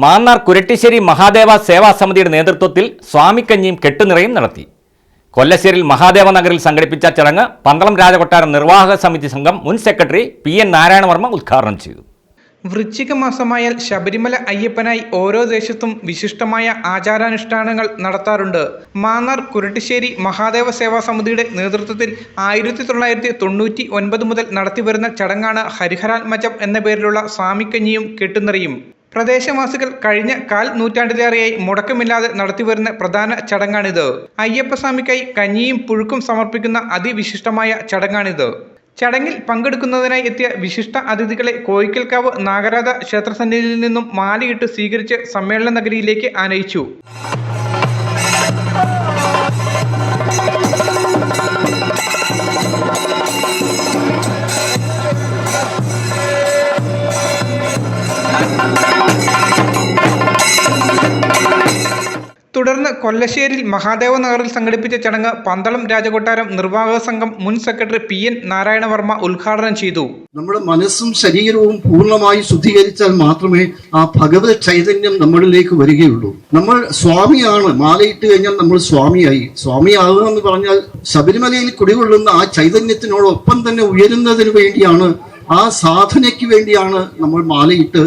മാന്നാർ കുരട്ടിശ്ശേരി മഹാദേവ സേവാ സമിതിയുടെ നേതൃത്വത്തിൽ സ്വാമിക്കഞ്ഞിയും കെട്ടുനിറയും നടത്തി. കൊല്ലശ്ശേരിയിൽ മഹാദേവ നഗറിൽ സംഘടിപ്പിച്ച ചടങ്ങ് പന്തളം രാജകൊട്ടാരം നിർവാഹക സമിതി സംഘം മുൻ സെക്രട്ടറി PN നാരായണവർമ്മ ഉദ്ഘാടനം ചെയ്തു. വൃശ്ചിക മാസമായാൽ ശബരിമല അയ്യപ്പനായി ഓരോ ദേശത്തും വിശിഷ്ടമായ ആചാരാനുഷ്ഠാനങ്ങൾ നടത്താറുണ്ട്. മാന്നാർ കുരട്ടിശ്ശേരി മഹാദേവ സേവാ സമിതിയുടെ നേതൃത്വത്തിൽ 1999 മുതൽ നടത്തിവരുന്ന ചടങ്ങാണ് ഹരിഹരാത്മജം എന്ന പേരിലുള്ള സ്വാമിക്കഞ്ഞിയും കെട്ടുനിറയും. പ്രദേശവാസികൾ കഴിഞ്ഞ കാൽ നൂറ്റാണ്ടിലേറെയായി മുടക്കമില്ലാതെ നടത്തിവരുന്ന പ്രധാന ചടങ്ങാണിത്. അയ്യപ്പസ്വാമിക്കായി കഞ്ഞിയും പുഴുക്കും സമർപ്പിക്കുന്ന അതിവിശിഷ്ടമായ ചടങ്ങാണിത്. ചടങ്ങിൽ പങ്കെടുക്കുന്നതിനായി എത്തിയ വിശിഷ്ട അതിഥികളെ കോയിക്കൽക്കാവ് നാഗരാധ ക്ഷേത്രസന്നിധിയിൽ നിന്നും മാലയിട്ട് സ്വീകരിച്ച് സമ്മേളന നഗരിയിലേക്ക് ആനയിച്ചു. തുടർന്ന് കൊല്ലശ്ശേരിയിൽ മഹാദേവ നഗറിൽ സംഘടിപ്പിച്ച ചടങ്ങ് പന്തളം രാജകൊട്ടാരം നിർവാഹക സംഘം മുൻ സെക്രട്ടറി PN നാരായണവർമ്മ ഉദ്ഘാടനം ചെയ്തു. നമ്മുടെ മനസ്സും ശരീരവും പൂർണ്ണമായി ശുദ്ധീകരിച്ചാൽ മാത്രമേ ആ ഭഗവത് ചൈതന്യം നമ്മളിലേക്ക് വരികയുള്ളൂ. നമ്മൾ സ്വാമിയാണ്, മാലയിട്ട് കഴിഞ്ഞാൽ നമ്മൾ സ്വാമിയായി. സ്വാമിയാകുക എന്ന് പറഞ്ഞാൽ ശബരിമലയിൽ കുടികൊള്ളുന്ന ആ ചൈതന്യത്തിനോടൊപ്പം തന്നെ ഉയരുന്നതിന് വേണ്ടിയാണ്, ആ സാധനയ്ക്ക് വേണ്ടിയാണ് നമ്മൾ മാലയിട്ട്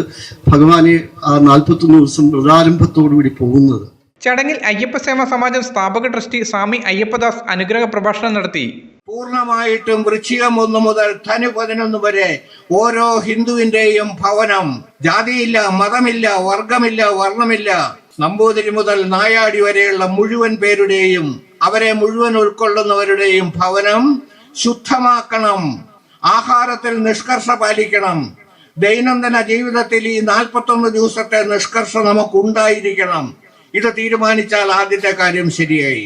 ഭഗവാനെ ആ 41 ദിവസം വ്രതാരംഭത്തോടുകൂടി പോകുന്നത്. ചടങ്ങിൽ അയ്യപ്പസേവാ സമാജം സ്ഥാപക ട്രസ്റ്റി സ്വാമി അയ്യപ്പദാസ് അനുഗ്രഹ പ്രഭാഷണം നടത്തി. പൂർണ്ണമായിട്ടും വൃശ്ചികം 1 മുതൽ ധനു 11 വരെ ഓരോ ഹിന്ദുവിന്റെയും ഭവനം, ജാതിയില്ല, മതമില്ല, വർഗമില്ല, വർണ്ണമില്ല, നമ്പൂതിരി മുതൽ നായാടി വരെയുള്ള മുഴുവൻ പേരുടെയും അവരെ മുഴുവൻ ഉൾക്കൊള്ളുന്നവരുടെയും ഭവനം ശുദ്ധമാക്കണം. ആഹാരത്തിൽ നിഷ്കർഷ പാലിക്കണം. ദൈനംദിന ജീവിതത്തിൽ ഈ 41 ദിവസത്തെ നിഷ്കർഷ നമുക്കുണ്ടായിരിക്കണം. ഇത് തീരുമാനിച്ചാൽ ആദ്യത്തെ കാര്യം ശരിയായി.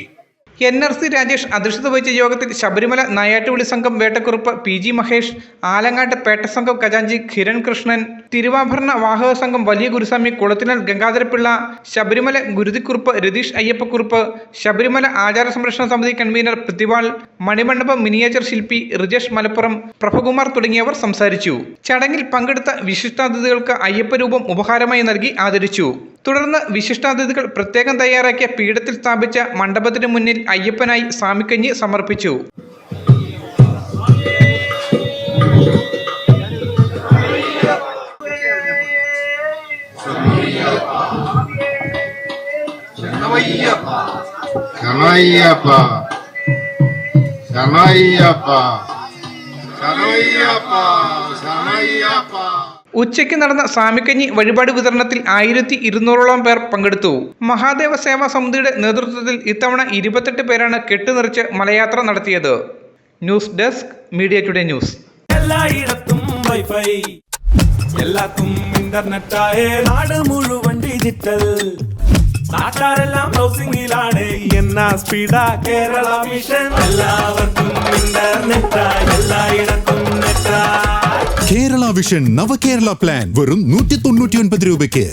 NRC രാജേഷ് അധ്യക്ഷത വഹിച്ച യോഗത്തിൽ ശബരിമല നായാട്ടുവിളി സംഘം വേട്ടക്കുറുപ്പ് PG മഹേഷ്, ആലങ്ങാട്ട് പേട്ട സംഘം ഖജാൻജി കിരൺ കൃഷ്ണൻ, തിരുവാഭരണ വാഹക സംഘം വലിയ ഗുരുസ്വാമി കുളത്തിനാൽ ഗംഗാധരപിള്ള, ശബരിമല ഗുരുതിക്കുറുപ്പ് രതീഷ് അയ്യപ്പക്കുറുപ്പ്, ശബരിമല ആചാര സംരക്ഷണ സമിതി കൺവീനർ പൃഥ്വിപാൽ, മണിമണ്ഡപം മിനിയേച്ചർ ശില്പി റിജേഷ് മലപ്പുറം, പ്രഭകുമാർ തുടങ്ങിയവർ സംസാരിച്ചു. ചടങ്ങിൽ പങ്കെടുത്ത വിശിഷ്ടാതിഥികൾക്ക് അയ്യപ്പരൂപം ഉപഹാരമായി നൽകി ആദരിച്ചു. തുടർന്ന് വിശിഷ്ടാതിഥികൾ പ്രത്യേകം തയ്യാറാക്കിയ പീഠത്തിൽ സ്ഥാപിച്ച മണ്ഡപത്തിന് മുന്നിൽ അയ്യപ്പനായി സ്വാമിക്കഞ്ഞി സമർപ്പിച്ചു. ഉച്ചയ്ക്ക് നടന്ന സ്വാമിക്കഞ്ഞി വഴിപാട് വിതരണത്തിൽ 1200ഓളം പേർ പങ്കെടുത്തു. മഹാദേവ സേവാ സമിതിയുടെ നേതൃത്വത്തിൽ ഇത്തവണ 28 പേരാണ് കെട്ടുനിറച്ച് മലയാത്ര നടത്തിയത്. News desk media today news. എല്ലായിടത്തും വൈഫൈ, എല്ലാത്തും ഇന്റർനെറ്റായേ, നാട് മുഴുവൻ ഡിജിറ്റൽ, നാട്ടാരെല്ലാം ബ്രൗസിംഗിലാണ്. എന്നാ സ്പീഡാ കേരള മിഷൻ, എല്ലാവർക്കും ഇന്റർനെറ്റാ, എല്ലായിടത്തും നെറ്റാ. കേരള വിഷൻ നവകേരള പ്ലാൻ വെറും 199 രൂപയ്ക്ക്.